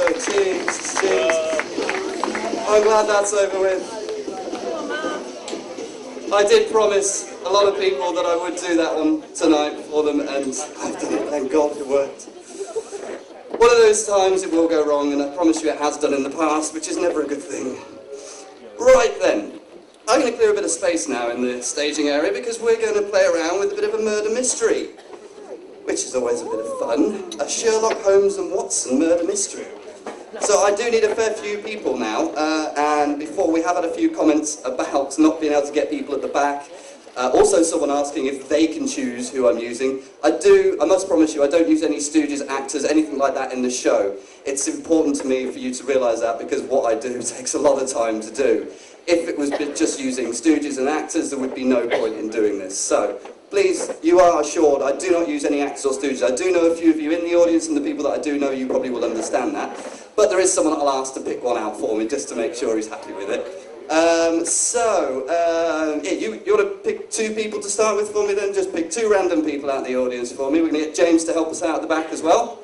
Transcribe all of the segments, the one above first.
go. Cheers, cheers. I'm glad that's over with. I did promise a lot of people that I would do that one tonight for them, and I've done it, thank God it worked. One of those times it will go wrong, and I promise you it has done in the past, which is never a good thing. Right then, I'm going to clear a bit of space now in the staging area because we're going to play around with a bit of a murder mystery, which is always a bit of fun. A Sherlock Holmes and Watson murder mystery. So I do need a fair few people now, and before we have had a few comments about not being able to get people at the back. Also someone asking if they can choose who I'm using. I must promise you, I don't use any stooges, actors, anything like that in the show. It's important to me for you to realise that because what I do takes a lot of time to do. If it was just using stooges and actors, there would be no point in doing this. So, please, you are assured, I do not use any actors or stooges. I do know a few of you in the audience, and the people that I do know, you probably will understand that. But there is someone I'll ask to pick one out for me, just to make sure he's happy with it. You want to pick two people to start with for me then? Just pick two random people out of the audience for me. We're going to get James to help us out at the back as well.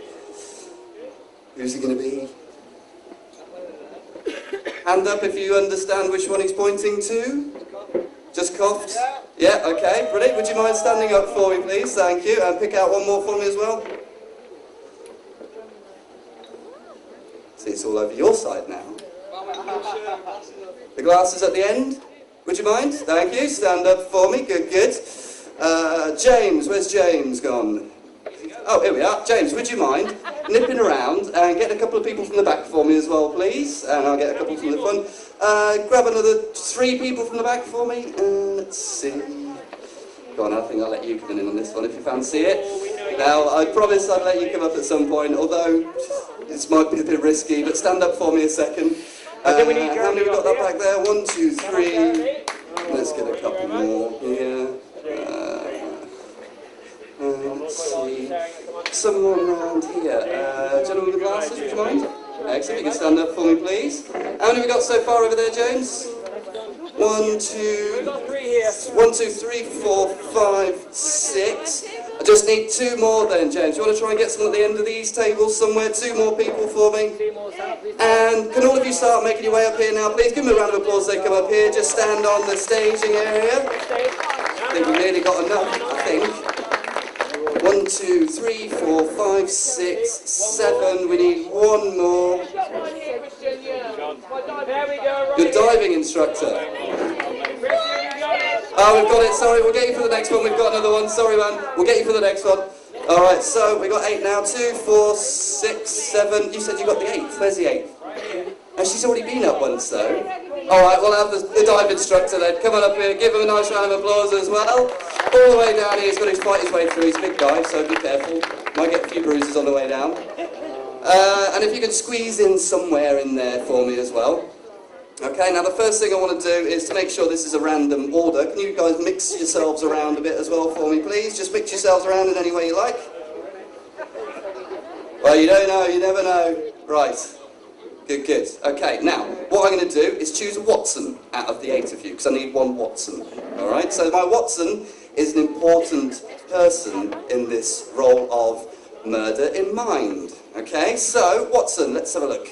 Who's it going to be? Hand up if you understand which one he's pointing to. Just coughed? Yeah, okay, brilliant. Would you mind standing up for me, please? Thank you. And pick out one more for me as well. See, it's all over your side now. The glasses at the end. Would you mind? Thank you. Stand up for me. Good, good. James, where's James gone? Oh, here we are. James, would you mind nipping around and getting a couple of people from the back for me as well, please? And I'll get a couple from the front. Grab another 3 people from the back for me. Let's see. Go on, I think I'll let you come in on this one if you fancy it. Now, I promise I'd let you come up at some point, although this might be a bit risky, but stand up for me a second. How many have we got that back there? 1, 2, 3. Let's get a couple more here. Let's see. Someone around here. Gentleman with glasses, would you mind? Excellent, you can stand up for me, please. How many have we got so far over there, James? 1, 2, 3, 4, 5, 6. I just need 2 more then, James. You want to try and get some at the end of these tables somewhere? 2 more people for me. And can all of you start making your way up here now, please? Give them a round of applause as they come up here. Just stand on the staging area. I think we've nearly got enough, I think. 1, 2, 3, 4, 5, 6, 7. We need 1 more. Good diving instructor. Oh, we've got it. Sorry, we'll get you for the next one. We've got another one. Sorry, man. We'll get you for the next one. All right, so we've got 8 now. 2, 4, 6, 7. You said you got the 8th. Where's the 8th? Oh, she's already been up once, though. All right, we'll have the dive instructor then. Come on up here. Give him a nice round of applause as well. All the way down here. He's got to fight his way through. He's a big guy, so be careful. Might get a few bruises on the way down. And if you could squeeze in somewhere in there for me as well. Okay, now the first thing I want to do is to make sure this is a random order. Can you guys mix yourselves around a bit as well for me, please? Just mix yourselves around in any way you like. Well, you don't know, you never know. Right. Good, good. Okay, now, what I'm going to do is choose a Watson out of the 8 of you, because I need 1 Watson. Alright, so my Watson is an important person in this role of murder in mind. Okay, so, Watson, let's have a look.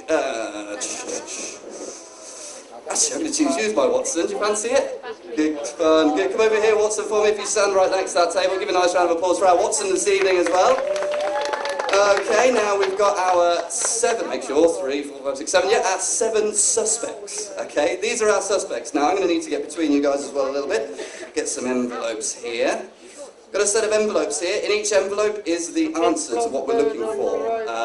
Actually, I'm going to choose you as my Watson. Do you fancy it? Good fun. Good. Come over here, Watson, for me. If you stand right next to that table, give a nice round of applause for our Watson this evening as well. Okay, now we've got our 7, make sure, 3, 4, 5, 6, 7, yeah, our 7 suspects. Okay, these are our suspects. Now, I'm going to need to get between you guys as well a little bit. Get some envelopes here. Got a set of envelopes here. In each envelope is the answer to what we're looking for.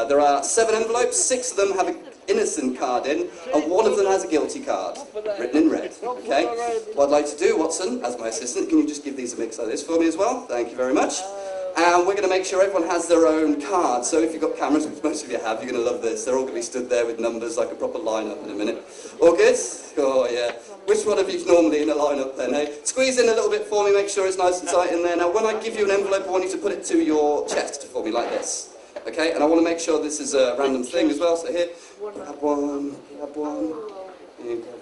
There are 7 envelopes, 6 of them have an innocent card in, and 1 of them has a guilty card, written in red. Okay? What I'd like to do, Watson, as my assistant, can you just give these a mix like this for me as well? Thank you very much. And we're going to make sure everyone has their own card. So if you've got cameras, which most of you have, you're going to love this. They're all going to be stood there with numbers like a proper lineup in a minute. All good? Oh, yeah. Which one of you's normally in a lineup then, eh? Squeeze in a little bit for me, make sure it's nice and tight in there. Now, when I give you an envelope, I want you to put it to your chest for me like this. Okay? And I want to make sure this is a random thing as well. So here, grab one, and grab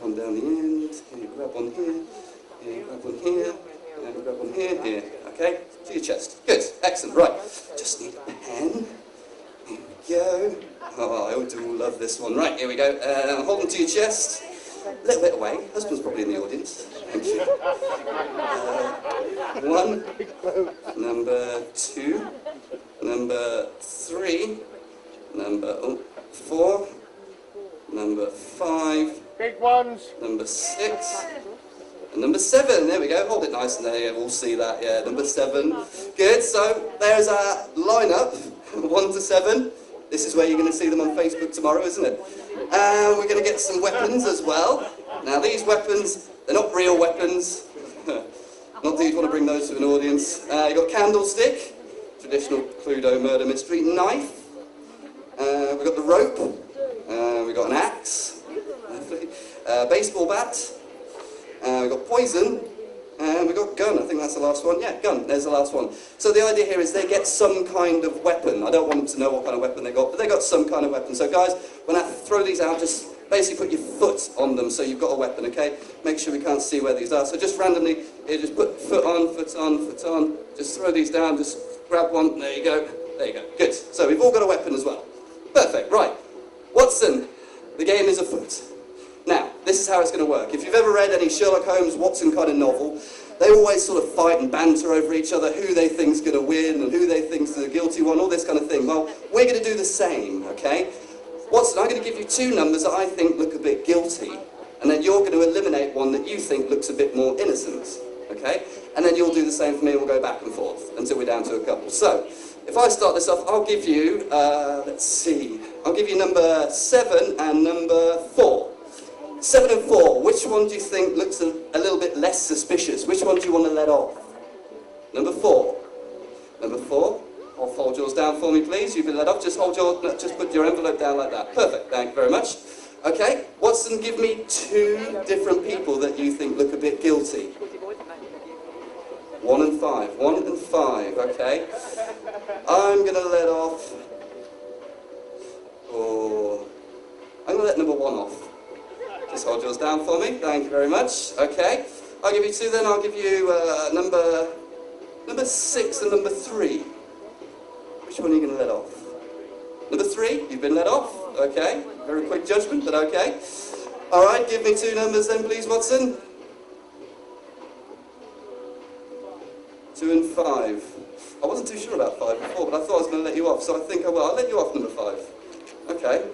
one down the end, and grab one here, and grab one here, and grab one here, here. Okay? To your chest. Good. Excellent. Right. Just need a pen. Here we go. Oh, I do love this one. Right, here we go. Hold them to your chest. A little bit away. Husband's probably in the audience. Thank you. 1, number 2, number 3, number 4, number 5, big ones, number 6, and number 7. There we go. Hold it nice and there. We'll see that. Yeah, number 7. Good. So there's our lineup, 1 to 7. This is where you're going to see them on Facebook tomorrow, isn't it? And we're going to get some weapons as well. Now these weapons, they're not real weapons. Not that you'd want to bring those to an audience. You've got candlestick, traditional Cluedo murder mystery, knife. We've got the rope. We've got an axe. Baseball bat. We've got poison. And we've got gun. I think that's the last one. Yeah, gun. There's the last one. So the idea here is they get some kind of weapon. I don't want them to know what kind of weapon they got, but they got some kind of weapon. So guys, when I throw these out, just basically put your foot on them so you've got a weapon, okay? Make sure we can't see where these are. So just randomly, just put foot on, foot on, foot on. Just throw these down, just grab one. There you go. There you go. Good. So we've all got a weapon as well. Perfect. Right. Watson, the game is afoot. Now, this is how it's going to work. If you've ever read any Sherlock Holmes, Watson kind of novel, they always sort of fight and banter over each other, who they think's going to win and who they think's the guilty one, all this kind of thing. Well, we're going to do the same, okay? Watson, I'm going to give you 2 numbers that I think look a bit guilty, and then you're going to eliminate one that you think looks a bit more innocent, okay? And then you'll do the same for me, and we'll go back and forth until we're down to a couple. So, if I start this off, I'll give you, let's see, I'll give you number 7 and number 4. 7 and 4, which one do you think looks a little bit less suspicious? Which one do you want to let off? Number 4. Number 4. I'll fold yours down for me, please. You've been let off. Just put your envelope down like that. Perfect. Thank you very much. Okay. Watson, give me 2 different people that you think look a bit guilty. 1 and 5. 1 and 5. Okay. I'm going to let off. Oh, I'm going to let number 1 off. Just hold yours down for me. Thank you very much. Okay. I'll give you 2 then. I'll give you number 6 and number 3. Which one are you going to let off? Number 3, you've been let off. Okay. Very quick judgment, but okay. All right, give me 2 numbers then, please, Watson. 2 and 5. I wasn't too sure about 5 before, but I thought I was going to let you off, so I think I will. I'll let you off number 5. Okay.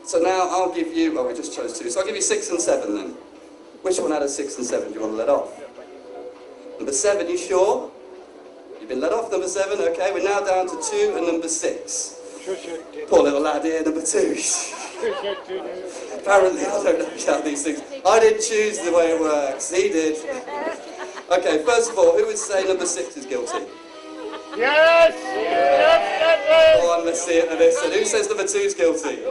So now I'll give you, oh, we just chose 2, so I'll give you 6 and 7 then. Which one out of 6 and 7 do you want to let off? Number 7, you sure? You've been let off, number 7, okay. We're now down to 2 and number 6. Poor little lad here, number 2. Apparently, I don't know how these things. I didn't choose the way it works, he did. Okay, first of all, who would say number 6 is guilty? yes! Yes! Go on, let's see it for this. And who says number 2 is guilty?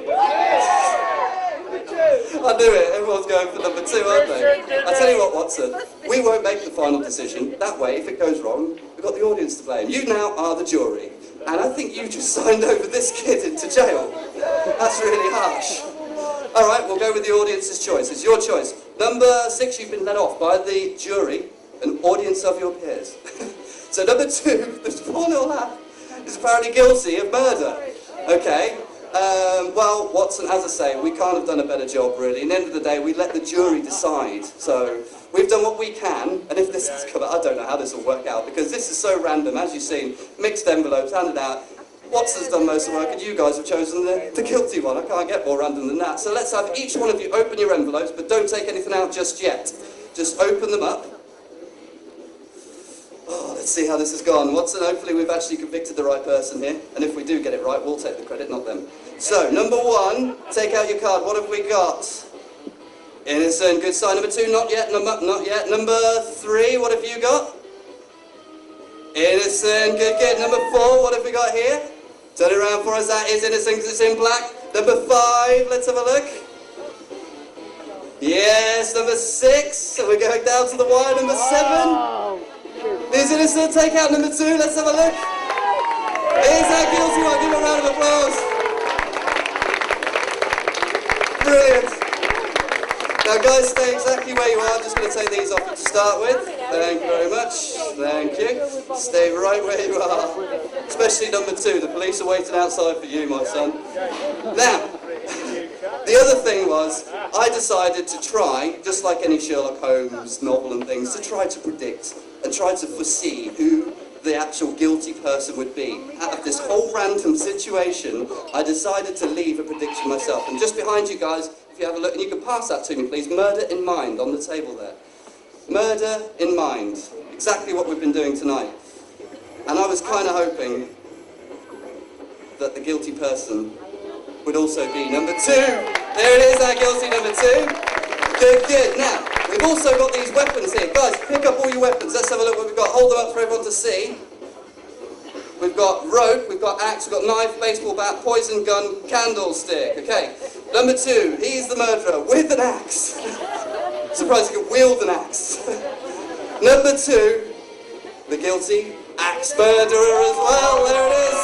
I knew it, everyone's going for number 2, aren't they? I tell you what, Watson, we won't make the final decision. That way, if it goes wrong, we've got the audience to blame. You now are the jury. And I think you just signed over this kid into jail. That's really harsh. All right, we'll go with the audience's choice. It's your choice. Number 6, you've been let off by the jury, an audience of your peers. So number 2, this poor little lad, is apparently guilty of murder. Okay. Well, Watson, as I say, we can't have done a better job, really. At the end of the day, we let the jury decide. So we've done what we can, and if this has come out, I don't know how this will work out, because this is so random, as you've seen, mixed envelopes, handed out. Watson's done most of the work, and you guys have chosen the guilty one. I can't get more random than that. So let's have each one of you open your envelopes, but don't take anything out just yet. Just open them up. Oh, let's see how this has gone. Watson, hopefully we've actually convicted the right person here. And if we do get it right, we'll take the credit, not them. So, number 1, take out your card. What have we got? Innocent, good sign. Number 2, not yet. Not yet. Number 3, what have you got? Innocent, good, good. Number 4, what have we got here? Turn it around for us. That is innocent because it's in black. Number 5, let's have a look. Yes, number 6. So we're going down to the wire. Number 7. Is innocent, take out number 2, let's have a look. Is that guilty one? Give a round of applause. Brilliant. Now guys, stay exactly where you are. I'm just going to take these off to start with. Thank you very much. Thank you. Stay right where you are. Especially number 2. The police are waiting outside for you, my son. Now, the other thing was, I decided to try, just like any Sherlock Holmes novel and things, to try to predict and try to foresee who the actual guilty person would be. Out of this whole random situation, I decided to leave a prediction myself. And just behind you guys, if you have a look, and you can pass that to me please, Murder in Mind on the table there. Murder in Mind. Exactly what we've been doing tonight. And I was kind of hoping that the guilty person would also be number 2. There it is, our guilty number 2. Good, good. Now, we've also got these weapons here. Guys, pick up all your weapons. Let's have a look what we've got. Hold them up for everyone to see. We've got rope, we've got axe, we've got knife, baseball bat, poison gun, candlestick. Okay. Number 2, he's the murderer with an axe. Surprised he could wield an axe. Number 2, the guilty axe murderer as well. There it is.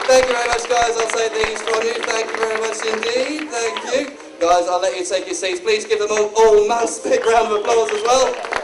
Thank you very much, guys. I'll take these from you. Thank you very much indeed. Thank you. Guys, I'll let you take your seats. Please give them all mass big round of applause as well.